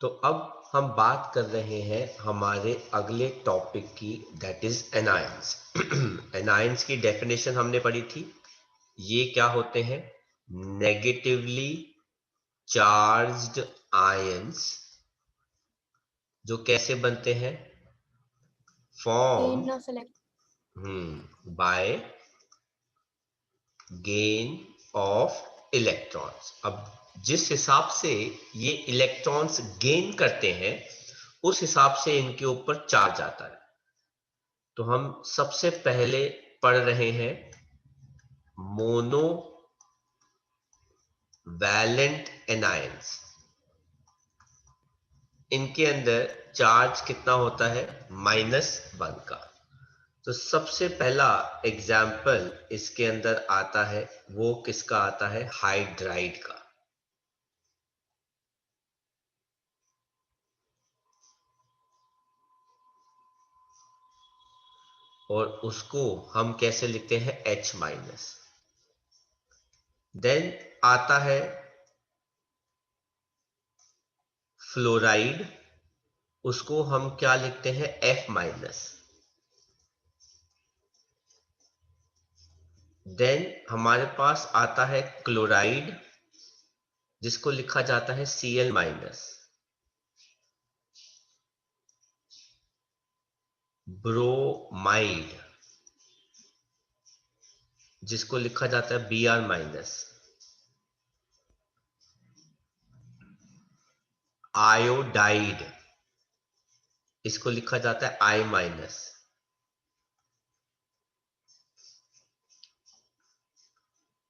तो अब हम बात कर रहे हैं हमारे अगले टॉपिक की, दैट इज एनायंस। एनायंस की डेफिनेशन हमने पढ़ी थी। ये क्या होते हैं? नेगेटिवली चार्ज्ड आयंस, जो कैसे बनते हैं? Form by gain of electrons. अब जिस हिसाब से ये इलेक्ट्रॉन्स गेन करते हैं उस हिसाब से इनके ऊपर चार्ज आता है। तो हम सबसे पहले पढ़ रहे हैं मोनो वैलेंट एनायंस। इनके अंदर चार्ज कितना होता है? -1 का। तो सबसे पहला एग्जाम्पल इसके अंदर आता है, वो किसका आता है? हाइड्राइड का। और उसको हम कैसे लिखते हैं? H-। देन आता है फ्लोराइड, उसको हम क्या लिखते हैं? F-। देन हमारे पास आता है क्लोराइड, जिसको लिखा जाता है Cl-। ब्रोमाइड, जिसको लिखा जाता है Br-। आयोडाइड, इसको लिखा जाता है I-।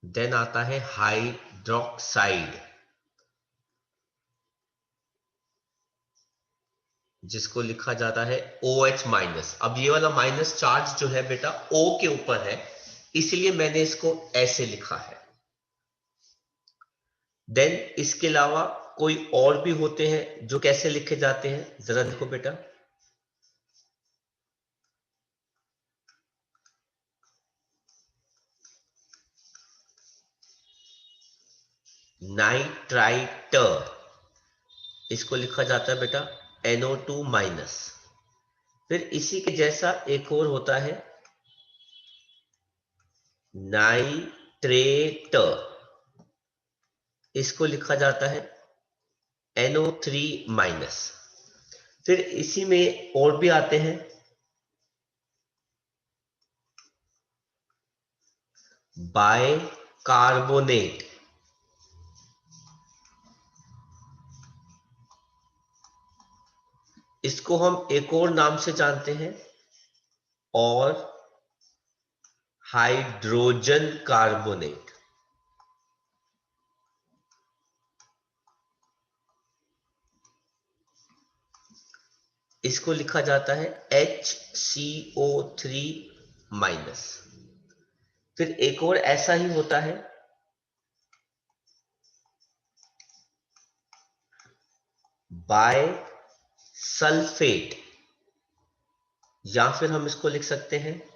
देन आता है हाइड्रोक्साइड, जिसको लिखा जाता है OH-। अब ये वाला माइनस चार्ज जो है बेटा O के ऊपर है, इसलिए मैंने इसको ऐसे लिखा है। देन इसके अलावा कोई और भी होते हैं जो कैसे लिखे जाते हैं, जरा देखो बेटा। नाइट्राइटर, इसको लिखा जाता है बेटा NO2-। फिर इसी के जैसा एक और होता है नाइट्रेट, इसको लिखा जाता है NO3-। फिर इसी में और भी आते हैं बाइकार्बोनेट, इसको हम एक और नाम से जानते हैं और हाइड्रोजन कार्बोनेट, इसको लिखा जाता है HCO3-। फिर एक और ऐसा ही होता है बाय सल्फेट, या फिर हम इसको लिख सकते हैं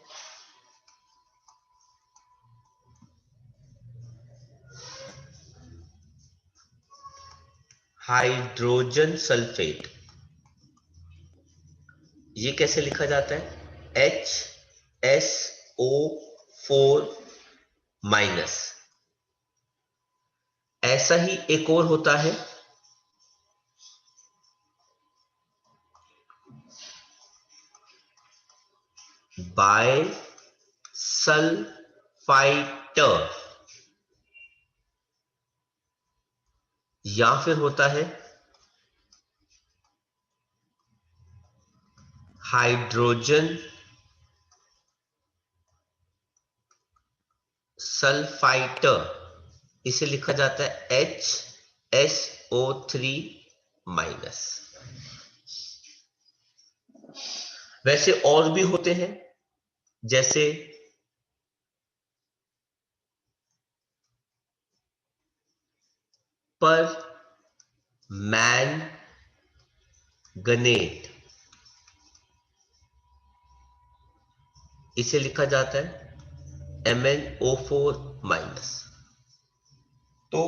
हाइड्रोजन सल्फेट। ये कैसे लिखा जाता है? HSO4-। ऐसा ही एक और होता है बाय सल्फाइटर, या फिर होता है हाइड्रोजन सल्फाइटर, इसे लिखा जाता है HSO3-। वैसे और भी होते हैं, जैसे पर मैंगनेट, इसे लिखा जाता है MnO4-। तो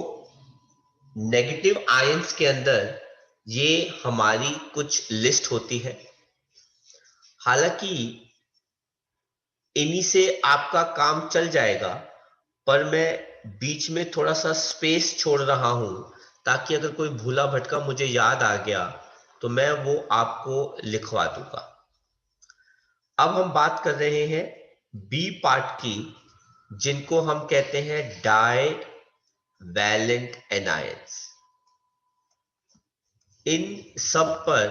नेगेटिव आयंस के अंदर ये हमारी कुछ लिस्ट होती है। हालांकि इन्हीं से आपका काम चल जाएगा, पर मैं बीच में थोड़ा सा स्पेस छोड़ रहा हूं ताकि अगर कोई भूला भटका मुझे याद आ गया तो मैं वो आपको लिखवा दूंगा। अब हम बात कर रहे हैं बी पार्ट की, जिनको हम कहते हैं डाई वैलेंट एनायंस। इन सब पर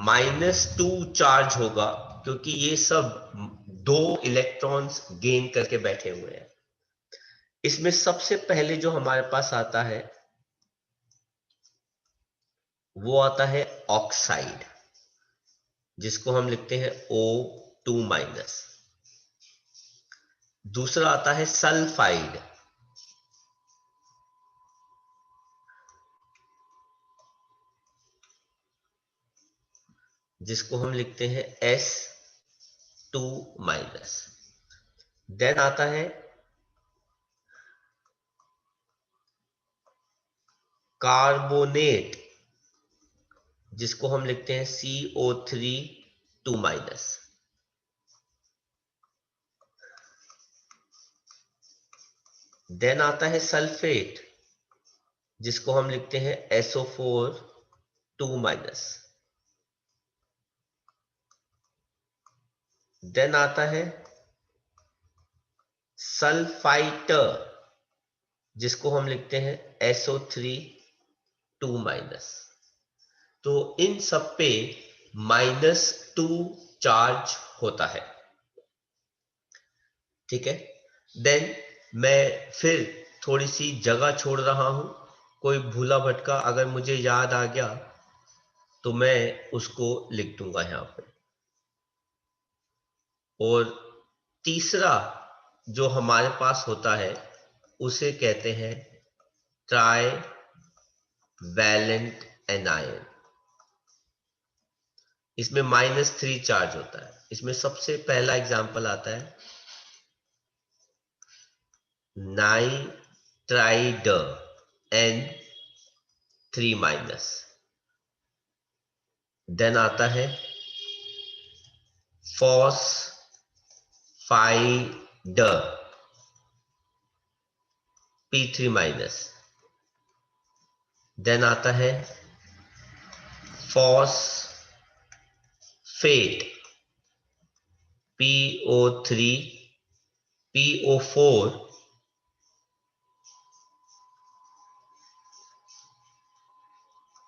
-2 चार्ज होगा क्योंकि ये सब 2 इलेक्ट्रॉन्स गेन करके बैठे हुए हैं। इसमें सबसे पहले जो हमारे पास आता है वो आता है ऑक्साइड, जिसको हम लिखते हैं O2-। दूसरा आता है सल्फाइड, जिसको हम लिखते हैं S2-। देन आता है कार्बोनेट, जिसको हम लिखते हैं CO3-2-। देन आता है सल्फेट, जिसको हम लिखते हैं SO4-2-। देन आता है सल्फाइटर, जिसको हम लिखते हैं SO3-2-। तो इन सब पे -2 चार्ज होता है, ठीक है। देन मैं फिर थोड़ी सी जगह छोड़ रहा हूं, कोई भूला भटका अगर मुझे याद आ गया तो मैं उसको लिख दूंगा यहां पे। और तीसरा जो हमारे पास होता है उसे कहते हैं ट्राई वैलेंट एनायन। इसमें -3 चार्ज होता है। इसमें सबसे पहला एग्जांपल आता है नाइट्राइड N3-। देन आता है फॉस्फाइड P3-। देन आता है फॉस्फेट PO3 PO4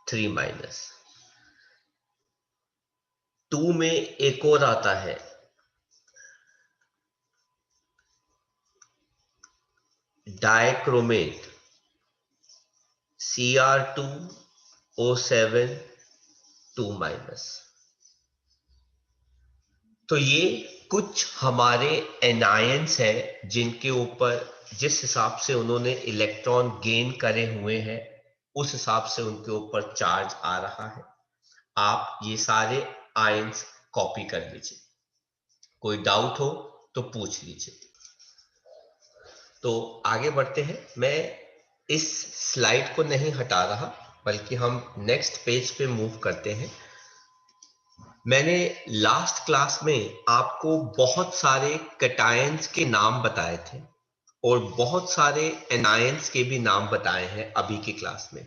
3-। 2 में एक और आता है डाइक्रोमेट Cr2O7-2-। तो ये कुछ हमारे एनायंस हैं जिनके ऊपर जिस हिसाब से उन्होंने इलेक्ट्रॉन गेन करे हुए हैं उस हिसाब से उनके ऊपर चार्ज आ रहा है। आप ये सारे आयंस कॉपी कर लीजिए, कोई डाउट हो तो पूछ लीजिए। तो आगे बढ़ते हैं। मैं इस स्लाइड को नहीं हटा रहा, बल्कि हम नेक्स्ट पेज पे मूव करते हैं। मैंने लास्ट क्लास में आपको बहुत सारे कैटायंस के नाम बताए थे और बहुत सारे एनायंस के भी नाम बताए हैं अभी की क्लास में।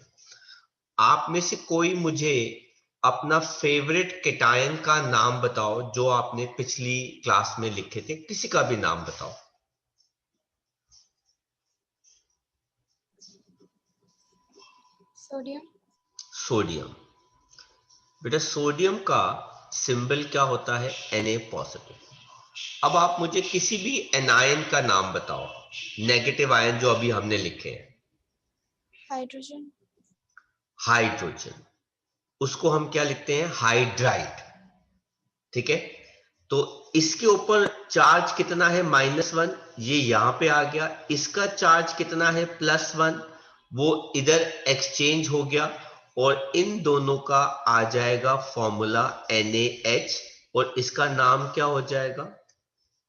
आप में से कोई मुझे अपना फेवरेट कैटायन का नाम बताओ जो आपने पिछली क्लास में लिखे थे। किसी का भी नाम बताओ। सोडियम। सोडियम। बेटा सोडियम का सिंबल क्या होता है? Na+। अब आप मुझे किसी भी एनायन का नाम बताओ, नेगेटिव आयन जो अभी हमने लिखे हैं। हाइड्रोजन। हाइड्रोजन, उसको हम क्या लिखते हैं? हाइड्राइड, ठीक है। तो इसके ऊपर चार्ज कितना है? -1, ये यहां पे आ गया। इसका चार्ज कितना है? +1, वो इधर एक्सचेंज हो गया और इन दोनों का आ जाएगा फॉर्मूला NaH। और इसका नाम क्या हो जाएगा?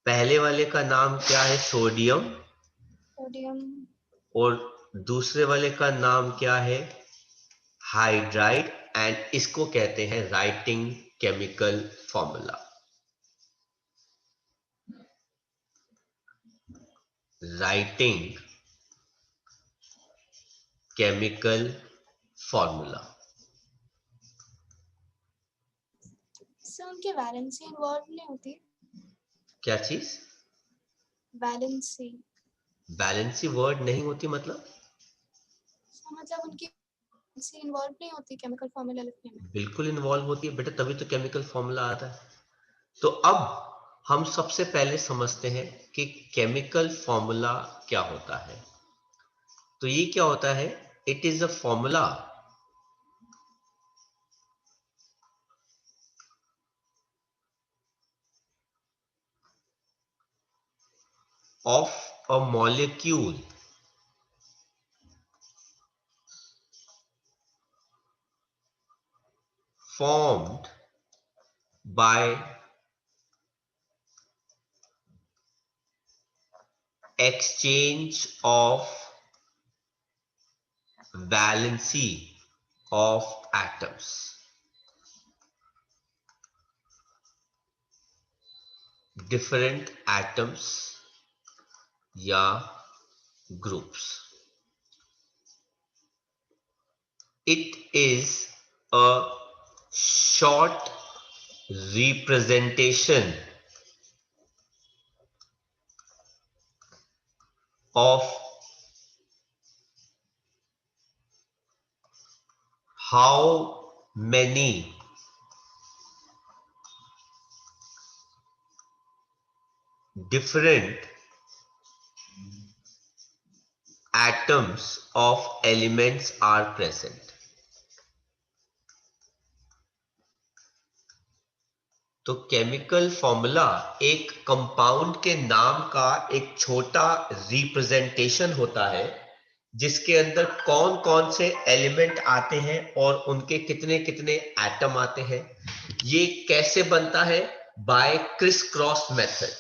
पहले वाले का नाम क्या है? सोडियम। सोडियम। और दूसरे वाले का नाम क्या है? हाइड्राइड, एंड इसको कहते हैं writing chemical formula. Writing chemical formula. Sir उनके वैलेंसी इन्वॉल्व नहीं होती? क्या चीज? वैलेंसी। वैलेंसी वर्ड नहीं होती मतलब? मतलब उनकी वैलेंसी इन्वॉल्व नहीं होती केमिकल फॉर्मूला लिखने में? बिल्कुल इन्वॉल्व होती है बेटा, तभी तो केमिकल फॉर्मूला आता है। तो अब हम सबसे पहले समझते हैं कि केमिकल फॉर्मूला क्या होता है। तो ये क्या होता है? It is a formula of a molecule formed by exchange of valency of atoms, different atoms या groups. It is a short representation of how many different atoms of elements are present. तो chemical formula एक compound के नाम का एक छोटा representation होता है, जिसके अंदर कौन कौन से एलिमेंट आते हैं और उनके कितने कितने एटम आते हैं। ये कैसे बनता है? बाय क्रिस क्रॉस मेथड,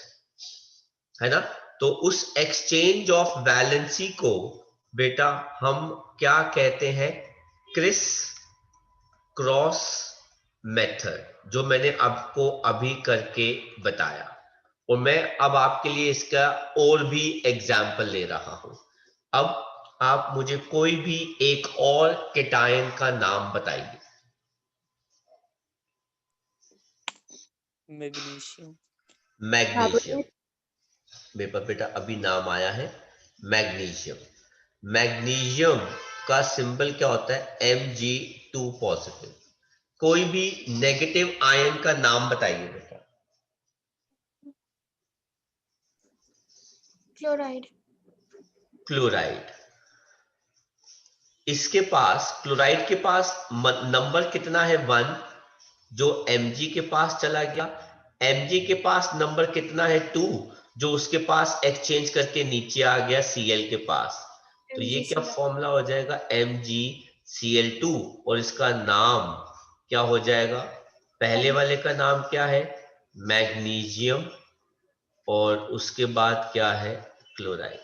है ना। तो उस एक्सचेंज ऑफ वैलेंसी को बेटा हम क्या कहते हैं? क्रिस क्रॉस मेथड, जो मैंने आपको अभी करके बताया। और मैं अब आपके लिए इसका और भी एग्जाम्पल ले रहा हूं। अब आप मुझे कोई भी एक और केटायन का नाम बताइए। मैग्नीशियम। मैग्नीशियम। मेरे पास बेटा अभी नाम आया है मैग्नीशियम। मैग्नीशियम का सिंबल क्या होता है? Mg2 positive. कोई भी नेगेटिव आयन का नाम बताइए बेटा। क्लोराइड। क्लोराइड। इसके पास, क्लोराइड के पास नंबर कितना है? 1, जो Mg के पास चला गया। Mg के पास नंबर कितना है? 2, जो उसके पास एक्सचेंज करके नीचे आ गया Cl के पास। तो ये क्या MgCl। फॉर्मूला हो जाएगा? MgCl2। और इसका नाम क्या हो जाएगा? पहले वाले का नाम क्या है? मैग्नीशियम। और उसके बाद क्या है? क्लोराइड।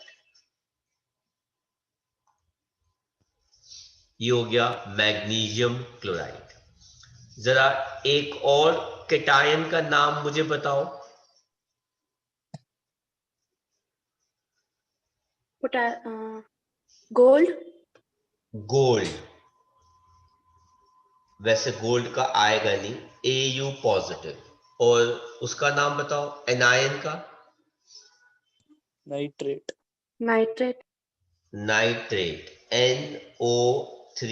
ये हो गया मैग्नीशियम क्लोराइड। जरा एक और केटायन का नाम मुझे बताओ। गोल्ड। गोल्ड। वैसे गोल्ड का आएगा नहीं, Au पॉजिटिव। और उसका नाम बताओ एनायन का। Nitrate. Nitrate. Nitrate, NO3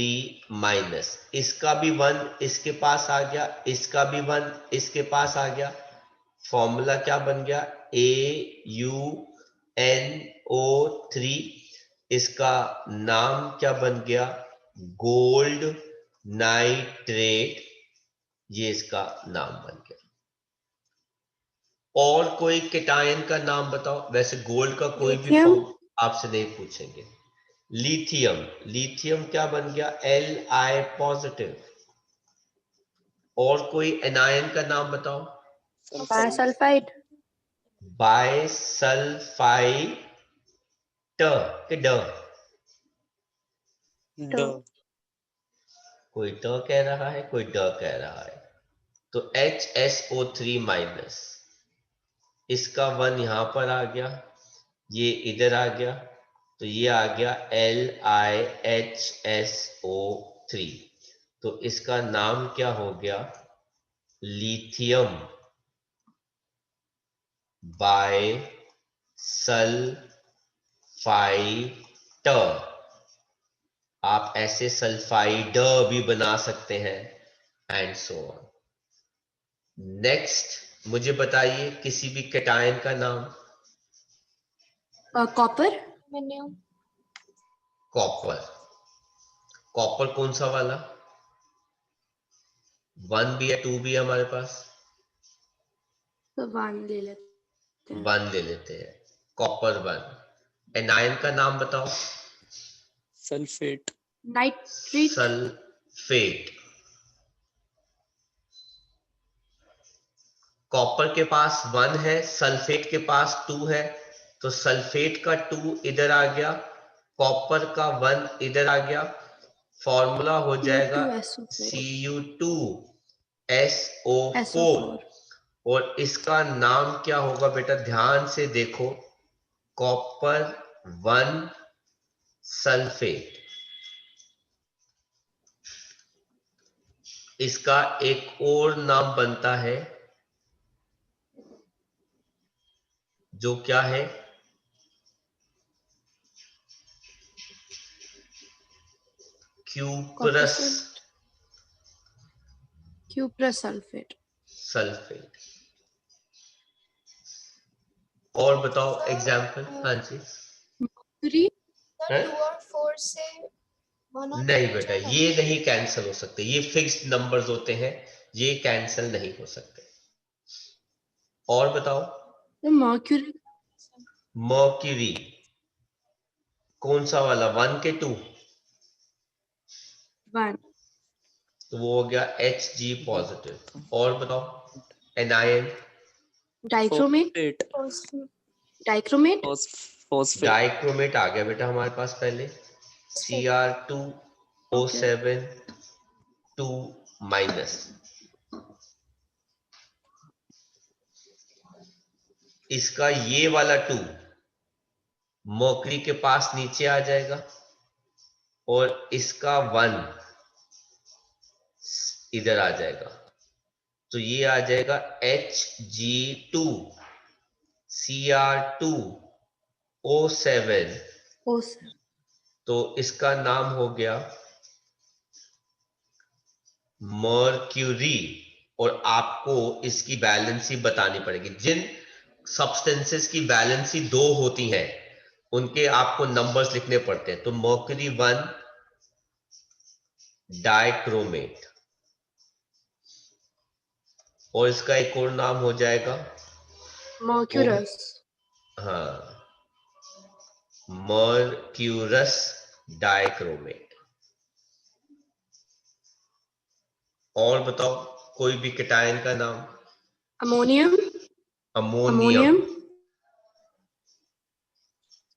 minus. इसका भी 1 इसके पास आ गया, इसका भी 1 इसके पास आ गया। फॉर्मूला क्या बन गया? AuNO3। इसका नाम क्या बन गया? Gold nitrate. ये इसका नाम बन गया। और कोई केटायन का नाम बताओ। वैसे गोल्ड का कोई भी लिथियम। फॉर्म आपसे नहीं पूछेंगे। लिथियम। लिथियम क्या बन गया? Li positive. और कोई एनायन का नाम बताओ। बायसल्फाइड। बायसल्फाइड के ड। ड। कोई ट कह रहा है, कोई ड कह रहा है। तो HSO3 माइनस, इसका 1 यहां पर आ गया, ये इधर आ गया, तो ये आ गया LiHSO3। तो इसका नाम क्या हो गया? Lithium by sulphide. आप ऐसे सल्फाइड भी बना सकते हैं, एंड सो ऑन। नेक्स्ट मुझे बताइए किसी भी कैटायन का नाम। Copper, aluminium, copper. कॉपर कौन सा वाला? 1 भी है, 2 भी है हमारे पास। तो 1 ले लेते हैं। 1 ले लेते हैं, कॉपर 1। एनायन का नाम बताओ। Sulphate, nitrate, sulphate. कॉपर के पास 1 है, सल्फेट के पास 2 है, तो सल्फेट का 2 इधर आ गया, कॉपर का 1 इधर आ गया। फॉर्मूला हो जाएगा Cu2SO4। SO4, और इसका नाम क्या होगा बेटा? ध्यान से देखो, कॉपर 1 सल्फेट। इसका एक और नाम बनता है, जो क्या है? Cuprous cuprous sulphate. सल्फेट। और बताओ एग्जाम्पल। हाँ जी। मर्क्यूरी, सर है? 2 और 4 से 1 और 2 नहीं हो बेटा, जाएगा। ये नहीं कैंसिल हो सकते, ये फिक्स्ड नंबर्स होते हैं, ये कैंसिल नहीं हो सकते। और बताओ। तो मर्क्यूरी, मर्क्यूरी कौन सा वाला? 1 के 2? 1, तो वो हो गया Hg पॉजिटिव। और बताओ anion. Dichromate, phosphate, phosphate, dichromate, phosphate, dichromate आ गया बेटा हमारे पास पहले, ओके, Cr2O7 2 माइनस। इसका ये वाला 2 मर्क्यूरी के पास नीचे आ जाएगा, और इसका 1 इधर आ जाएगा, तो ये आ जाएगा Hg2 Cr2O7। ओस, तो इसका नाम हो गया मर्क्यूरी। और आपको इसकी वैलेंसी बतानी पड़ेगी। जिन सब्सटेंसेस की वैलेंसी 2 होती है, उनके आपको नंबर्स लिखने पड़ते हैं। तो मर्क्यूरी 1 डाइक्रोमेट, और इसका एक और नाम हो जाएगा वो, मर्क्यूरस, हाँ, मर्क्यूरस डाइक्रोमेट। और बताओ कोई भी कैटायन का नाम। Ammonium, ammonium ammonium,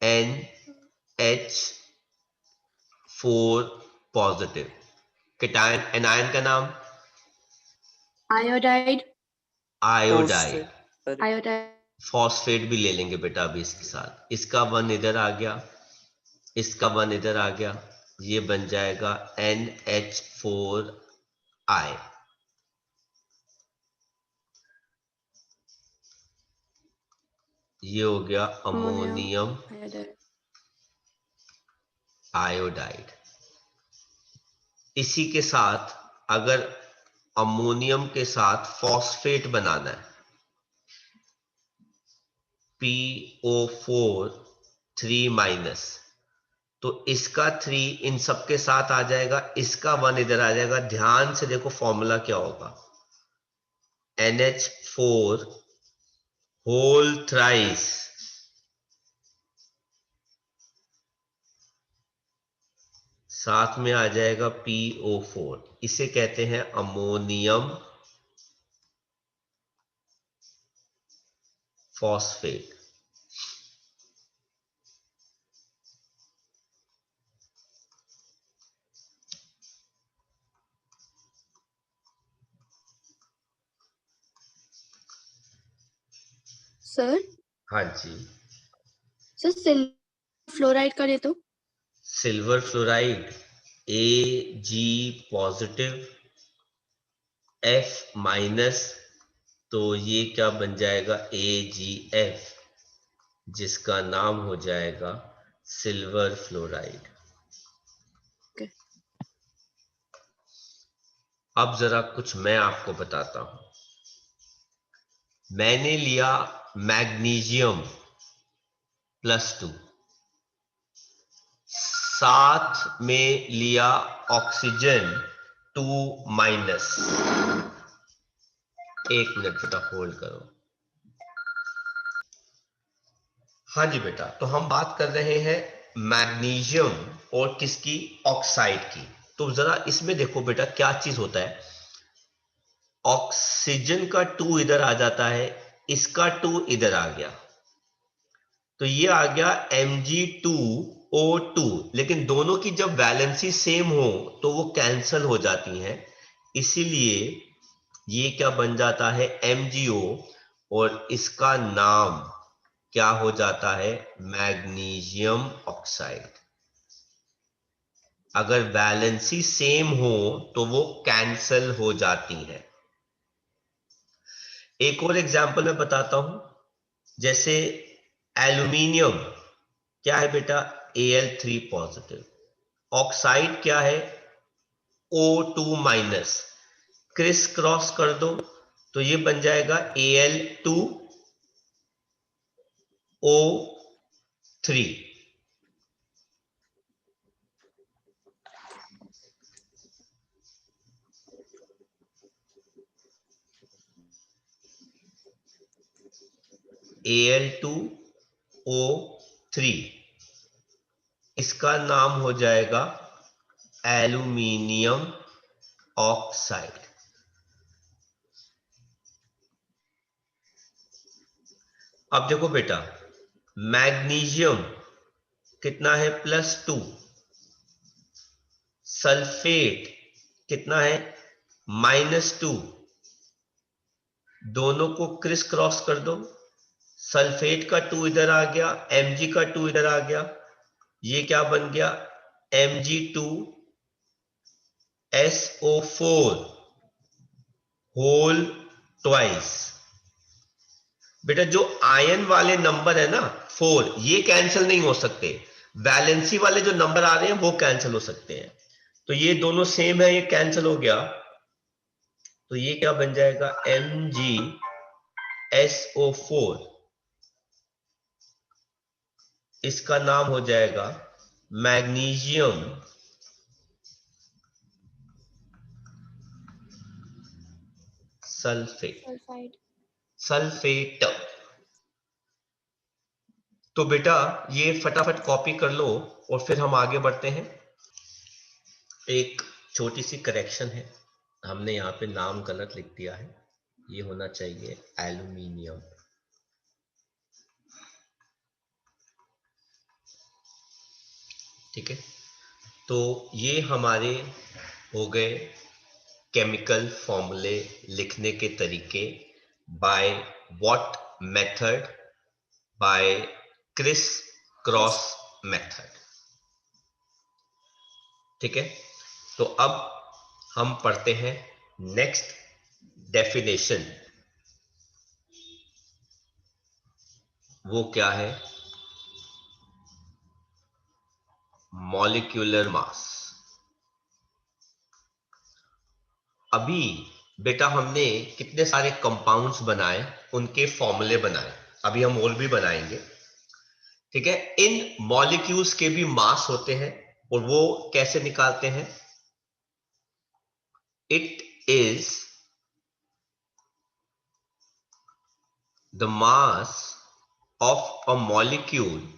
NH4 positive. Cation anion का नाम आयोडाइड, आयोडाइड। फॉस्फेट, अरे आयोडाइड, फॉस्फेट भी ले लेंगे बेटा अभी इसके साथ। इसका 1 इधर आ गया, इसका 1 इधर आ गया, ये बन जाएगा NH4I। ये हो गया अमोनियम, अमोनियम आयोडाइड, आयोडाइड। इसी के साथ अगर अमोनियम के साथ फॉस्फेट बनाना है, PO4 3 माइनस, तो इसका 3 इन सब के साथ आ जाएगा, इसका 1 इधर आ जाएगा। ध्यान से देखो फॉर्मूला क्या होगा, NH4 होल थ्राइस साथ में आ जाएगा PO4। इसे कहते हैं अमोनियम फॉस्फेट। सर हाँ जी। सर सिल्वर फ्लोराइड करे तो silver fluoride Ag positive F minus, तो ये क्या बन जाएगा AgF, जिसका नाम हो जाएगा सिल्वर फ्लोराइड। Okay. अब जरा कुछ मैं आपको बताता हूं। मैंने लिया मैग्नीशियम +2, साथ में लिया ऑक्सीजन 2-। एक मिनट बेटा होल्ड करो। हाँ जी बेटा, तो हम बात कर रहे हैं मैग्नीशियम और किसकी, ऑक्साइड की। तो जरा इसमें देखो बेटा क्या चीज होता है, ऑक्सीजन का 2 इधर आ जाता है, इसका 2 इधर आ गया, तो ये आ गया Mg2O2, लेकिन दोनों की जब वैलेंसी सेम हो तो वो कैंसल हो जाती हैं, इसीलिए ये क्या बन जाता है MgO, और इसका नाम क्या हो जाता है मैग्नीशियम ऑक्साइड। अगर वैलेंसी सेम हो तो वो कैंसल हो जाती है। एक और एग्जांपल मैं बताता हूं, जैसे एल्यूमिनियम क्या है बेटा Al3 पॉजिटिव, ऑक्साइड क्या है O2-, क्रिस क्रॉस कर दो तो ये बन जाएगा Al2O3। Al2O3, इसका नाम हो जाएगा एल्यूमिनियम ऑक्साइड। अब देखो बेटा, मैग्नीशियम कितना है +2, सल्फेट कितना है -2, दोनों को क्रिस क्रॉस कर दो, सल्फेट का 2 इधर आ गया, Mg का 2 इधर आ गया, ये क्या बन गया Mg2SO4 होल ट्वाइस। बेटा जो आयन वाले नंबर है ना 4, ये कैंसिल नहीं हो सकते, वैलेंसी वाले जो नंबर आ रहे हैं वो कैंसिल हो सकते हैं, तो ये दोनों सेम है, ये कैंसिल हो गया, तो ये क्या बन जाएगा MgSO4, इसका नाम हो जाएगा मैग्नीशियम सल्फाइड। सल्फेट। तो बेटा ये फटाफट कॉपी कर लो और फिर हम आगे बढ़ते हैं। एक छोटी सी करेक्शन है, हमने यहाँ पे नाम गलत लिख दिया है, ये होना चाहिए एल्यूमिनियम। ठीक है, तो ये हमारे हो गए केमिकल फॉर्मूले लिखने के तरीके, by what method, by criss cross method. ठीक है, तो अब हम पढ़ते हैं नेक्स्ट डेफिनेशन। वो क्या है, मॉलिक्यूलर मास। अभी बेटा हमने कितने सारे कंपाउंड्स बनाए, उनके फॉर्मूले बनाए, अभी हम और भी बनाएंगे। ठीक है, इन मॉलिक्यूल्स के भी मास होते हैं, और वो कैसे निकालते हैं, it is the mass of a molecule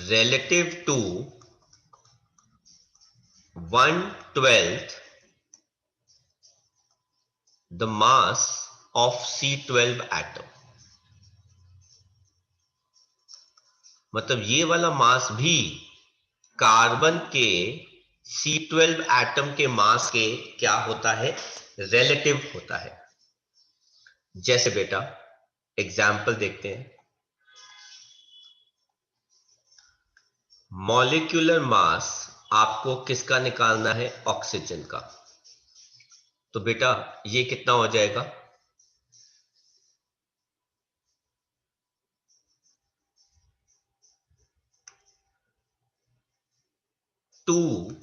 relative to 1/12 the mass of C12 atom। मतलब ये वाला मास भी कार्बन के C12 एटम के मास के क्या होता है, रिलेटिव होता है। जैसे बेटा एग्जाम्पल देखते हैं, मॉलिक्यूलर मास आपको किसका निकालना है, ऑक्सीजन का। तो बेटा ये कितना हो जाएगा, 2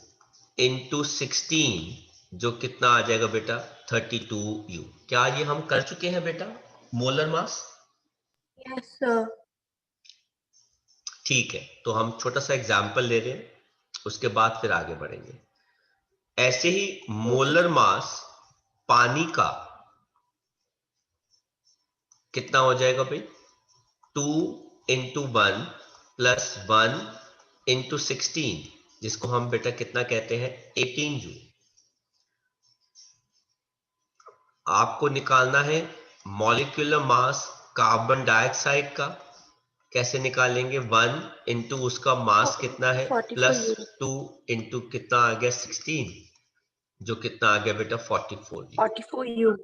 इंटू 16 जो कितना आ जाएगा बेटा 32U। क्या ये हम कर चुके हैं बेटा मोलर मास? Yes sir. ठीक है, तो हम छोटा सा एग्जाम्पल ले रहे हैं, उसके बाद फिर आगे बढ़ेंगे। ऐसे ही मोलर मास पानी का कितना हो जाएगा भाई, 2 इंटू 1 प्लस 1 इंटू 16, जिसको हम बेटा कितना कहते हैं, 18U। आपको निकालना है मॉलिक्यूलर मास कार्बन डाइऑक्साइड का। कैसे निकालेंगे, 1 इंटू उसका मास कितना है 44 प्लस U। 2 इंटू कितना आ गया 16, जो कितना आ गया बेटा 44U। 44 U।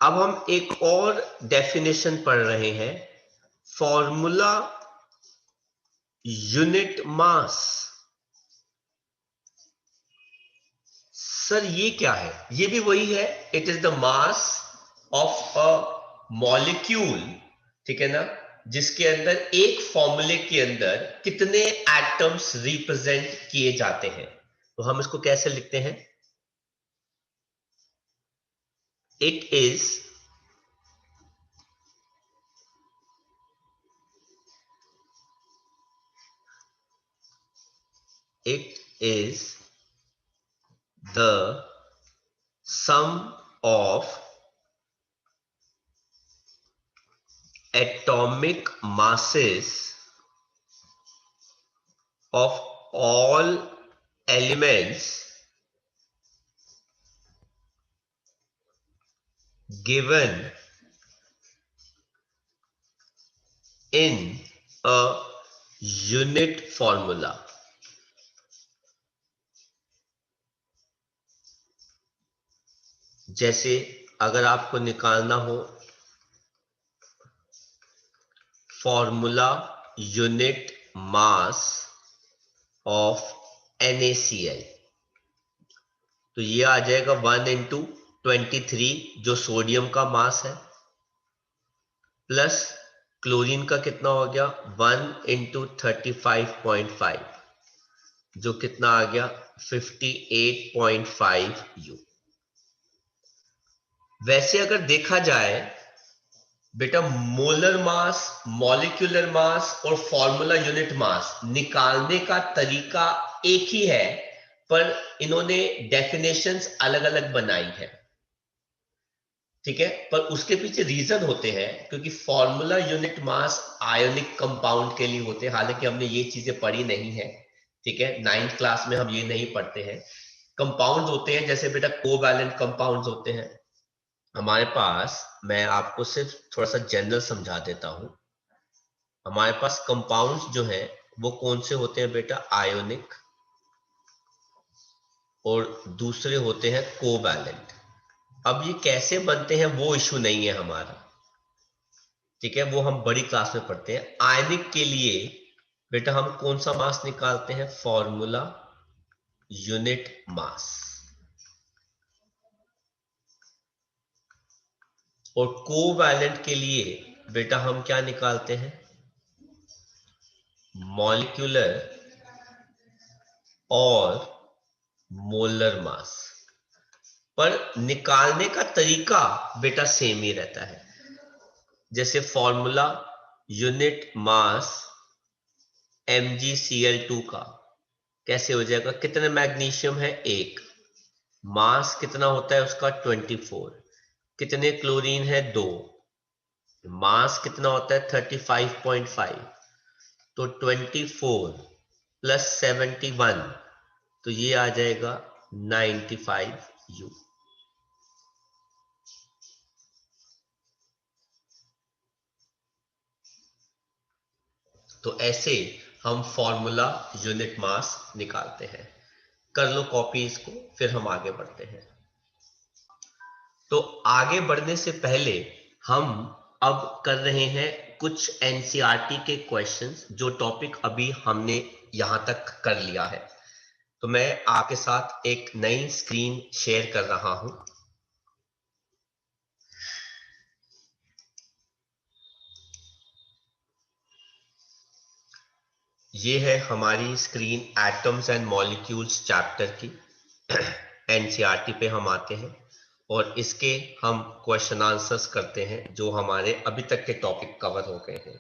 अब हम एक और डेफिनेशन पढ़ रहे हैं, फॉर्मूला यूनिट मास। सर ये क्या है, ये भी वही है, it is the mass of a molecule, ठीक है ना, जिसके अंदर एक फॉर्मूले के अंदर कितने एटम्स रिप्रेजेंट किए जाते हैं। तो हम इसको कैसे लिखते हैं, it is the sum of atomic masses of all elements given in a unit formula। जैसे अगर आपको निकालना हो formula unit mass of NaCl, तो ये आ जाएगा 1 इंटू 23 जो सोडियम का मास है, प्लस क्लोरीन का कितना हो गया 1 इंटू 35.5 जो कितना आ गया 58.5U। वैसे अगर देखा जाए बेटा मोलर मास, मॉलिक्यूलर मास और फॉर्मूला यूनिट मास निकालने का तरीका एक ही है, पर इन्होंने डेफिनेशंस अलग अलग बनाई है, ठीक है। पर उसके पीछे रीजन होते हैं, क्योंकि formula unit mass ionic compound के लिए होते हैं, हालांकि हमने ये चीजें पढ़ी नहीं है, ठीक है, 9th क्लास में हम ये नहीं पढ़ते हैं। कंपाउंड्स होते हैं जैसे बेटा कोवैलेंट कंपाउंड्स होते हैं हमारे पास। मैं आपको सिर्फ थोड़ा सा जनरल समझा देता हूं। हमारे पास कंपाउंड्स जो है वो कौन से होते हैं बेटा, आयोनिक, और दूसरे होते हैं कोवैलेंट। अब ये कैसे बनते हैं वो इशू नहीं है हमारा, ठीक है, वो हम बड़ी क्लास में पढ़ते हैं। आयनिक के लिए बेटा हम कौन सा मास निकालते हैं, फॉर्मूला यूनिट मास। और कोवैलेंट के लिए बेटा हम क्या निकालते हैं, मॉलिक्यूलर और मोलर मास। पर निकालने का तरीका बेटा सेम ही रहता है। जैसे फॉर्मूला यूनिट मास MgCl2 का कैसे हो जाएगा, कितने मैग्नीशियम है, 1, मास कितना होता है उसका 24, कितने क्लोरीन है 2, मास कितना होता है 35.5, तो 24 प्लस 71 तो ये आ जाएगा 95U। तो ऐसे हम फॉर्मूला यूनिट मास निकालते हैं। कर लो कॉपी इसको, फिर हम आगे बढ़ते हैं। तो आगे बढ़ने से पहले हम अब कर रहे हैं कुछ एनसीईआरटी के क्वेश्चंस, जो टॉपिक अभी हमने यहां तक कर लिया है। तो मैं आपके साथ एक नई स्क्रीन शेयर कर रहा हूं। ये है हमारी screen atoms and molecules chapter की। एनसीईआरटी पे हम आते हैं और इसके हम क्वेश्चन आंसर्स करते हैं जो हमारे अभी तक के टॉपिक कवर हो गए हैं।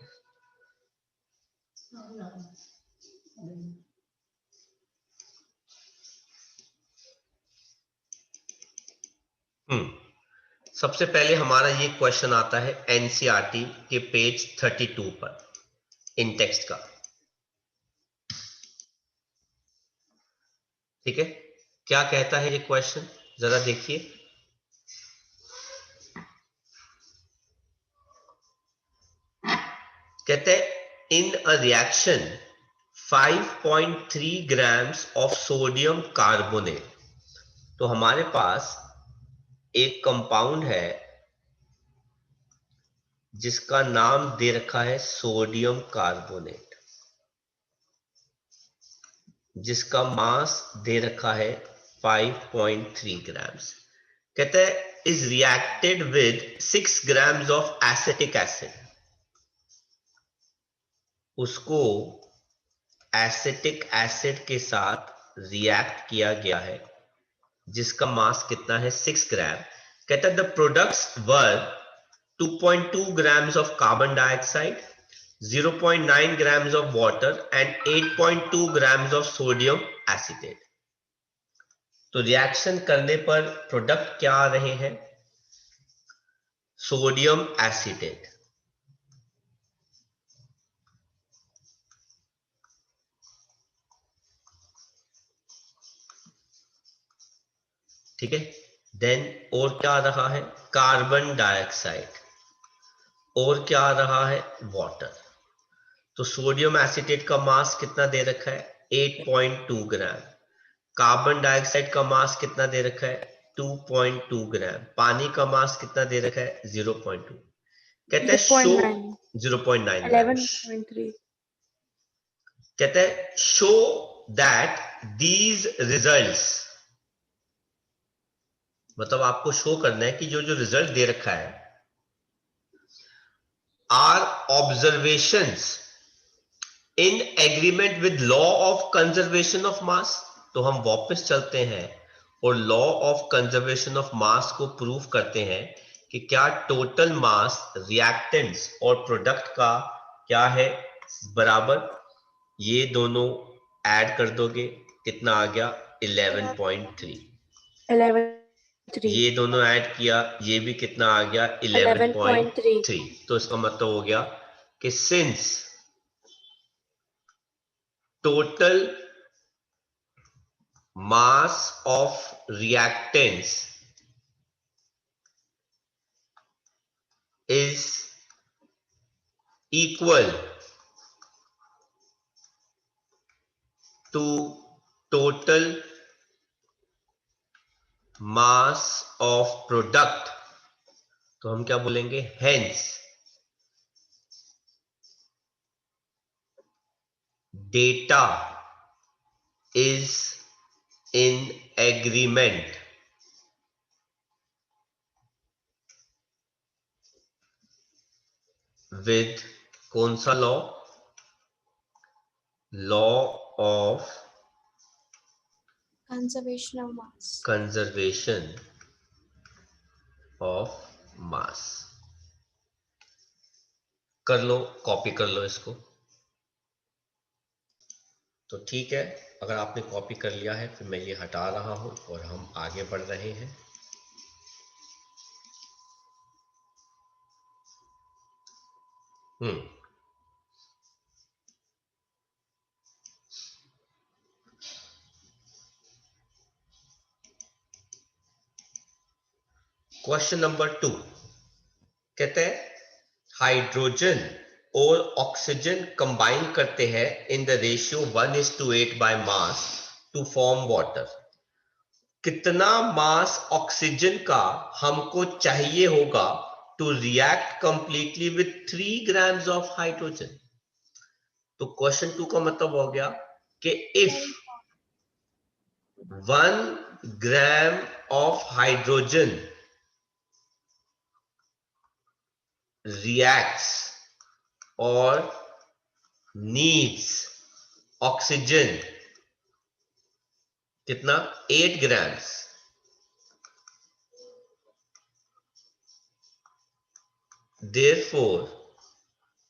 सबसे पहले हमारा ये क्वेश्चन आता है एनसीईआरटी के पेज 32 पर, इन टेक्स्ट का। ठीक है, क्या कहता है ये क्वेश्चन, जरा देखिए। कहते हैं in a reaction 5.3 grams of sodium carbonate. तो हमारे पास एक कंपाउंड है जिसका नाम दे रखा है सोडियम कार्बोनेट, जिसका मास दे रखा है 5.3 ग्राम्स। कहते हैं is reacted with 6 grams of acetic acid. उसको एसिटिक एसिड के साथ रिएक्ट किया गया है जिसका मास कितना है 6 ग्राम। कहता है the products were 2.2 grams of carbon dioxide, 0.9 grams of water and 8.2 grams of sodium acetate। तो रिएक्शन करने पर प्रोडक्ट क्या आ रहे हैं, सोडियम एसिटेट। ठीक है, देन और क्या आ रहा है, कार्बन डाइऑक्साइड, और क्या आ रहा है, वाटर। तो सोडियम एसिटेट का मास कितना दे रखा है, 8.2 ग्राम। कार्बन डाइऑक्साइड का मास कितना दे रखा है, 2.2 ग्राम। पानी का मास कितना दे रखा है, 0.2। कहते हैं शो 0.9 ग्राम। 11.3। कहते हैं शो दैट दीज रिजल्ट्स, मतलब आपको शो करना है कि जो जो रिजल्ट दे रखा है, are observations in agreement with law of conservation of mass. तो हम वापस चलते हैं और law of conservation of mass को प्रूव करते हैं कि क्या टोटल मास रिएक्टेंट्स और प्रोडक्ट का क्या है, बराबर। ये दोनों ऐड कर दोगे, कितना आ गया, 11.3। 11.3। ये दोनों ऐड किया, ये भी कितना आ गया, 11.3। तो इसका मतलब हो गया कि since total mass of reactants is equal to total mass of product, तो हम क्या बोलेंगे, hence data is in agreement with कौन सा law, law of conservation of mass। Conservation of मास। कर लो, कॉपी कर लो इसको। तो ठीक है, अगर आपने कॉपी कर लिया है फिर मैं ये हटा रहा हूं और हम आगे बढ़ रहे हैं। क्वेश्चन नंबर 2 कहते हैं हाइड्रोजन और ऑक्सीजन कंबाइन करते हैं in the ratio 1:8 by mass to form water, कितना मास ऑक्सीजन का हमको चाहिए होगा to react completely with 3 grams of hydrogen. तो क्वेश्चन 2 का मतलब हो गया कि if 1 gram of hydrogen reacts or needs oxygen कितना 8 grams, therefore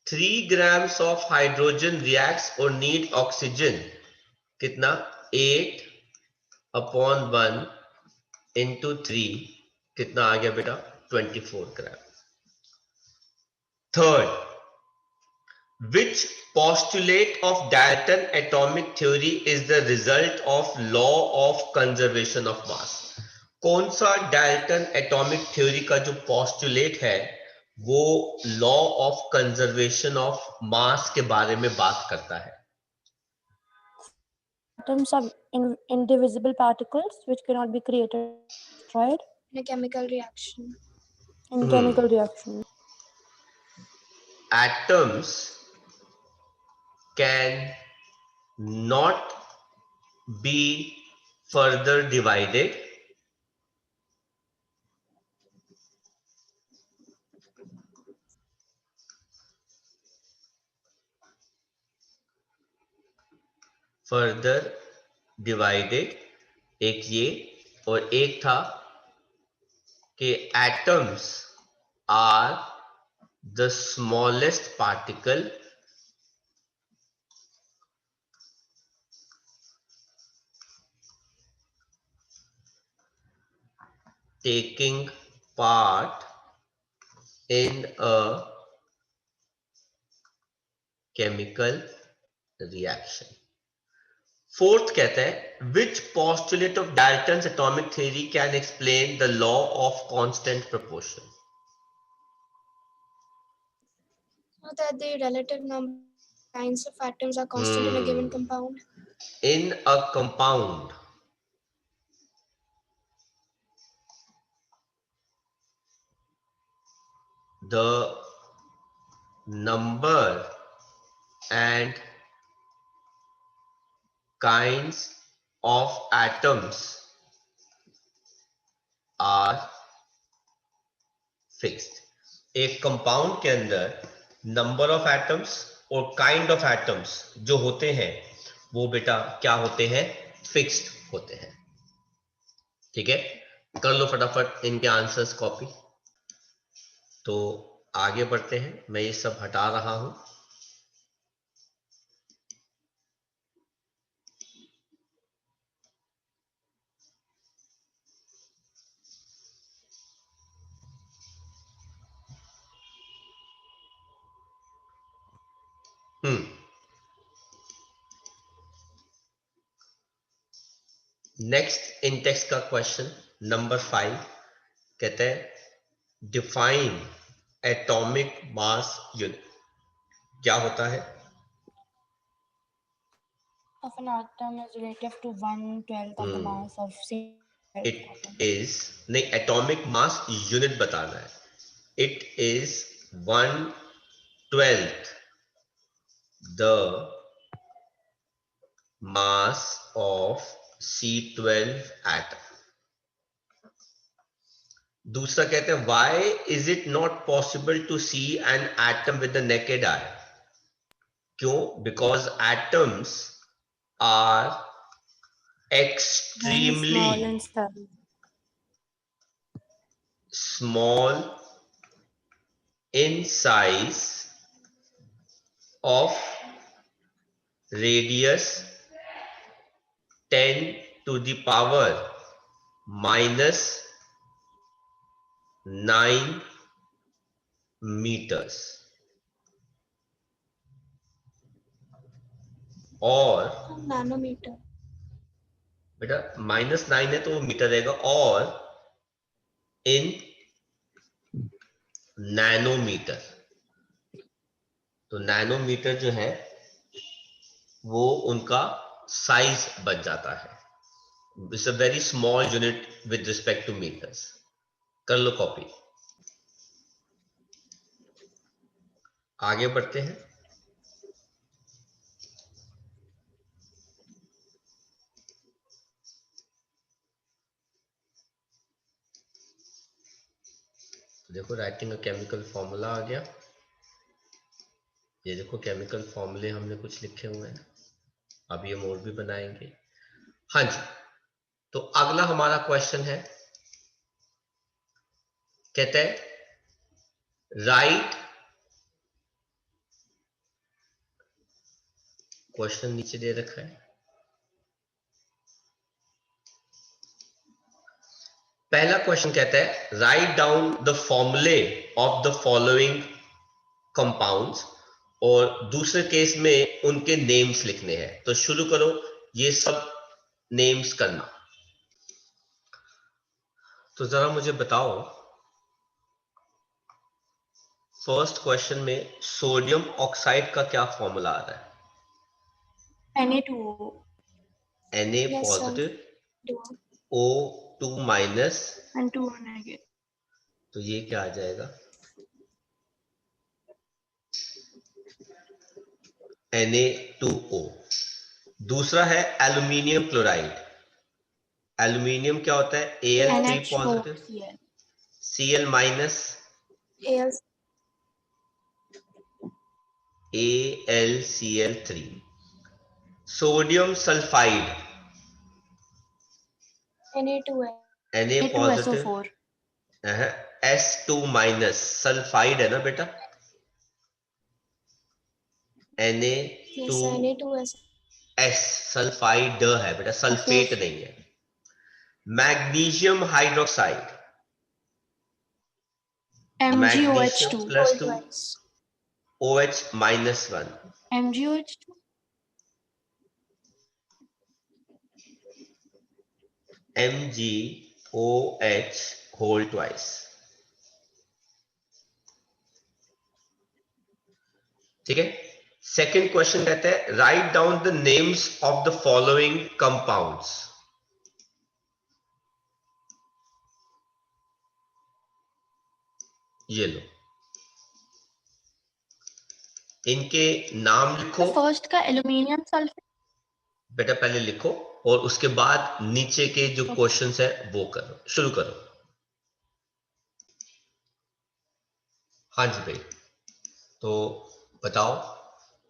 3 grams of hydrogen reacts or need oxygen कितना 8 upon 1 into 3 कितना आ गया बेटा 24 gram. Third, which postulate of Dalton atomic theory is the result of law of conservation of mass? कौन सा Dalton atomic theory का जो postulate है वो लॉ ऑफ कंजर्वेशन ऑफ मास के बारे में बात करता है? Atoms are indivisible particles which cannot be created or destroyed in a chemical reaction. in chemical reaction. Atoms can not be further divided एक ये और एक था कि atoms are the smallest particle taking part in a chemical reaction. Fourth कहता है which postulate of Dalton's atomic theory can explain the law of constant proportion? So that the relative number of kinds of atoms are constant in a given compound. In a compound, the number and kinds of atoms are fixed. एक compound के अंदर number of atoms और kind of atoms जो होते हैं वो बेटा क्या होते हैं? फिक्स्ड होते हैं। ठीक है, कर लो फटाफट इनके आंसर्स कॉपी। तो आगे बढ़ते हैं, मैं ये सब हटा रहा हूं। नेक्स्ट इंटेक्स का क्वेश्चन नंबर 5 कहते हैं डिफाइन एटॉमिक मास यूनिट। क्या होता है? Of an atom is relative to 1/12 of the mass of same it is नहीं, एटॉमिक मास यूनिट बताना है। It is 1/12 the mass of C12 atom. दूसरा कहते हैं why is it not possible to see an atom with the naked eye? क्यों? Because atoms are extremely small and stubby. small in size of radius 10 to the power minus 9 meters और Nanometer. बेटा -9 है तो वो metre रहेगा, और इन nanometre. तो nanometre जो है वो उनका साइज बन जाता है। It's a very small unit with respect to metres. कर लो कॉपी। आगे बढ़ते हैं। देखो राइटिंग अ केमिकल फॉर्मूला आ गया। ये देखो केमिकल फॉर्मूले हमने कुछ लिखे हुए हैं, अब ये मोड भी बनाएंगे। हाँ जी, तो अगला हमारा क्वेश्चन है, कहते हैं राइट, क्वेश्चन नीचे दे रखा है। पहला क्वेश्चन कहता है राइट डाउन द फॉर्मूले ऑफ द फॉलोइंग कंपाउंड्स, और दूसरे केस में उनके नेम्स लिखने हैं। तो शुरू करो ये सब नेम्स करना। तो जरा मुझे बताओ, फर्स्ट क्वेश्चन में सोडियम ऑक्साइड का क्या फॉर्मूला आ रहा है? Na2O. Na Yes, sir. Positive, Do. O2 minus, And 2O negative. तो ये क्या आ जाएगा? Na2O। दूसरा है एल्यूमिनियम क्लोराइड। एल्यूमिनियम क्या होता है? Al3 positive, NH4Cl. Cl minus, Al. AlCl3। Sodium sulphide, Na2. Na positive, Na2SO4. S2 minus, sulphide है ना बेटा? Yes, sir. Na2S, Na2S. Sulphide है बेटा, सल्फेट SO4. नहीं है। Magnesium hydroxide, magnesium MgOH2. Plus Whole 2, twice. OH minus 1, MgOH2. MgOH whole twice. ठीक है। Second question कहते हैं write down the names of the following compounds. ये लो, इनके नाम लिखो। The first का aluminium sulfate. बेटा पहले लिखो और उसके बाद नीचे के जो क्वेश्चंस है वो करो, शुरू करो। हाँ जी भाई, तो बताओ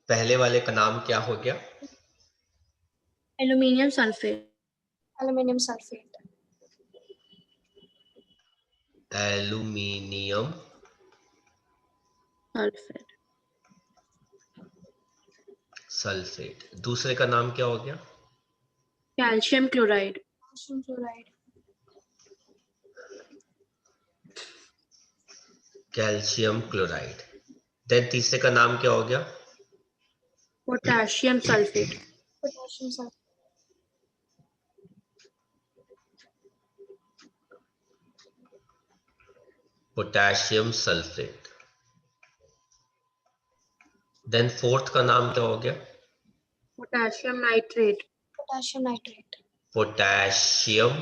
पहले वाले का नाम क्या हो गया? Aluminium sulfate. Aluminum sulfate. Aluminium Sulfate. Sulphate. दूसरे का नाम क्या हो गया? Calcium chloride. Calcium chloride. Calcium chloride. Then तीसरे का नाम क्या हो गया? Potassium sulfate. Potassium sulfate. Potassium sulphate. Then fourth का नाम क्या हो गया? Potassium nitrate. Potassium nitrate. Potassium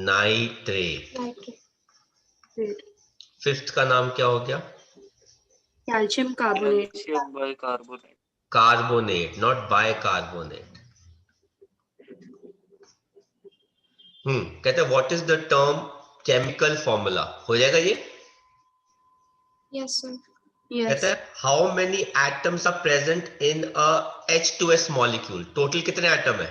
nitrate. Nitrate. Fifth का नाम क्या हो गया? Calcium carbonate. Calcium bicarbonate. Carbonate, not bicarbonate. कहते हैं what is the term chemical formula. हो जाएगा ये? Yes, sir. कहते Yes. हैं how many atoms are present in a H2S molecule. Total कितने एटम है?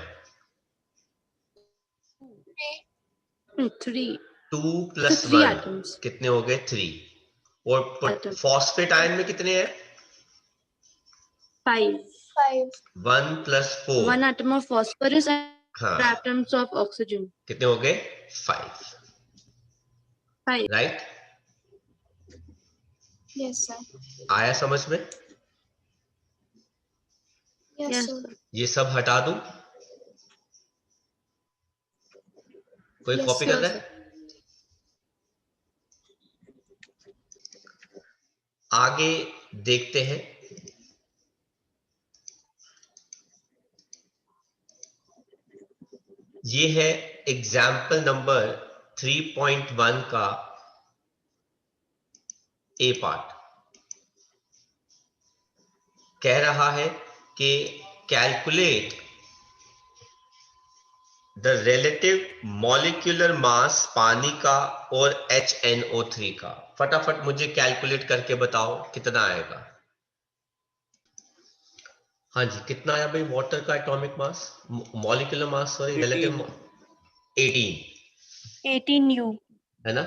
3. 2 So प्लस 3 1 atoms. कितने हो गए? 3। और Atom. फॉस्फेट आयन में कितने हैं? 5. 5. 1 plus 4, 1 atom of phosphorus and हाँ 4 atoms of oxygen. कितने हो गए? 5। 5. राइट? Yes, sir. आया समझ में? Yes, Yes, sir. sir. ये सब हटा दूं? कोई Yes, कॉपी sir. कर रहा है? आगे देखते हैं। ये है एग्जाम्पल नंबर 3.1 का ए पार्ट। कह रहा है कि calculate the relative molecular mass पानी का और HNO3 का। फटाफट मुझे कैलकुलेट करके बताओ कितना आएगा। हाँ जी, कितना आया भाई वाटर का atomic mass, molecular mass, sorry, relative 18 U है ना।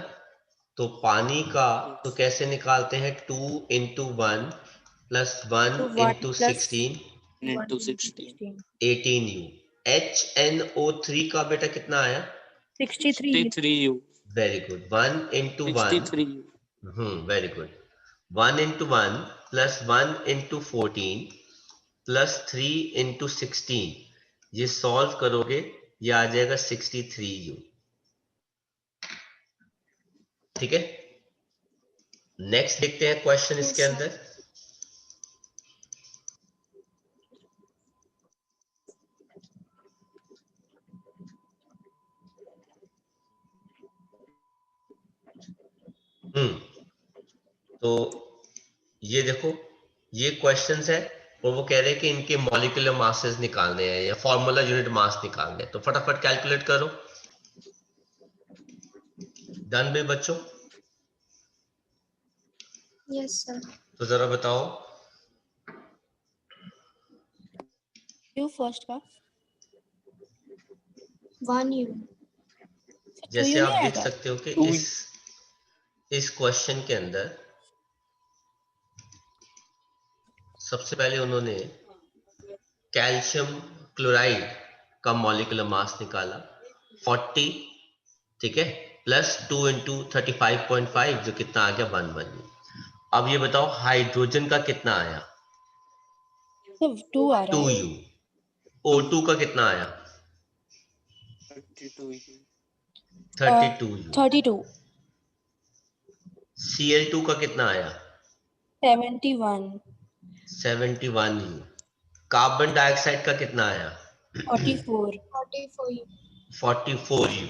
तो पानी का तो कैसे निकालते हैं, 2 into 1 plus 1 to 1 into plus 16 into 16 18 U। HNO3 का बेटा कितना आया, 63 63 U very good, 1 into 1, 63 U very good, 1 into 1 plus 1 into 14 plus 3 into 16, ये सॉल्व करोगे ये आ जाएगा 63 U। ठीक है, नेक्स्ट देखते हैं क्वेश्चन Yes, इसके sir. अंदर। तो ये देखो, ये क्वेश्चंस है और वो कह रहे हैं कि इनके मॉलिक्यूलर मासेस निकालने हैं या फॉर्मूला यूनिट मास निकालने हैं। तो फटाफट कैलकुलेट करो। डन भाई बच्चों? Yes, sir. तो जरा बताओ। U first का 1 U. जैसे 2U आप नहीं देख आएगा? सकते हो कि 2U इस क्वेश्चन के अंदर सबसे पहले उन्होंने कैल्शियम क्लोराइड का मॉलिक्यूलर मास निकाला 40, ठीक है, प्लस 2 into 35.5 जो कितना आ गया 1 अब ये बताओ हाइड्रोजन का कितना आया, तो 2 आ रहा है 2U। O2 का कितना आया, 32 U 32U। 32 Cl2 का कितना आया, 71 71U। कार्बन डाइऑक्साइड का कितना आया, 44 44 U. 44U।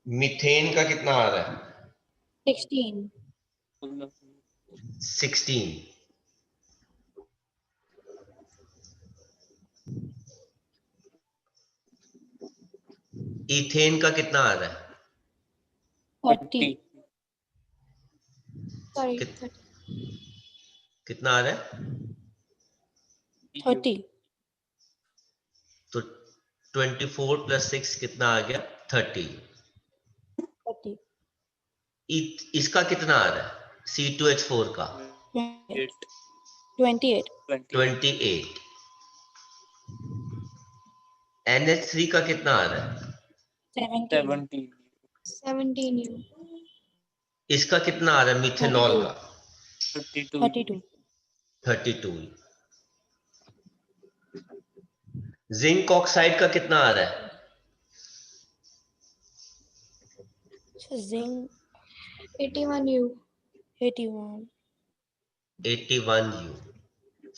मीथेन का कितना आ रहा है, 16 16। इथेन का कितना आ रहा है, 30 Sorry, Kit- 30. कितना आ रहा है, 30 तो 24 + 6 कितना आ गया 30। 30 इसका कितना आ रहा है, C2H4 का 28 28। NH3 का कितना आ रहा है, 17 17 U. इसका कितना आ रहा है मिथेनॉल 32 का 32 32। जिंक ऑक्साइड का कितना आ रहा है, zinc 81 U. 81 81U।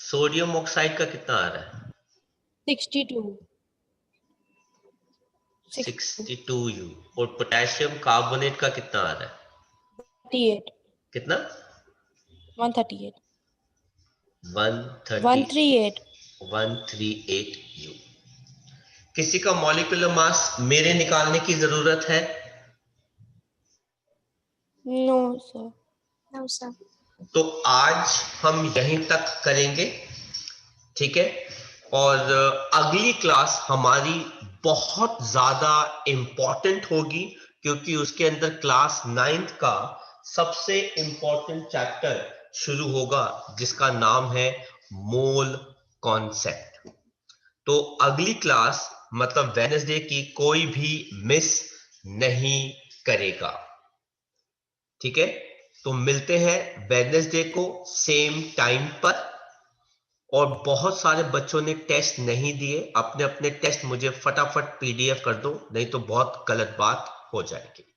Sodium oxide का कितना आ रहा है, 62 62U। और पोटेशियम कार्बोनेट का कितना आ रहा है, 38 कितना, 138 138 138 138U। किसी का मॉलिक्यूलर मास मेरे निकालने की जरूरत है, नो सर No, sir. तो आज हम यहीं तक करेंगे, ठीक है। और अगली क्लास हमारी बहुत ज्यादा इंपॉर्टेंट होगी क्योंकि उसके अंदर क्लास 9th का सबसे इंपॉर्टेंट चैप्टर शुरू होगा जिसका नाम है मोल कॉन्सेप्ट। तो अगली क्लास मतलब वेडनेसडे की कोई भी मिस नहीं करेगा, ठीक है। तो मिलते हैं वेडनेसडे को सेम टाइम पर। और बहुत सारे बच्चों ने टेस्ट नहीं दिए, अपने अपने टेस्ट मुझे फटाफट PDF कर दो, नहीं तो बहुत गलत बात हो जाएगी।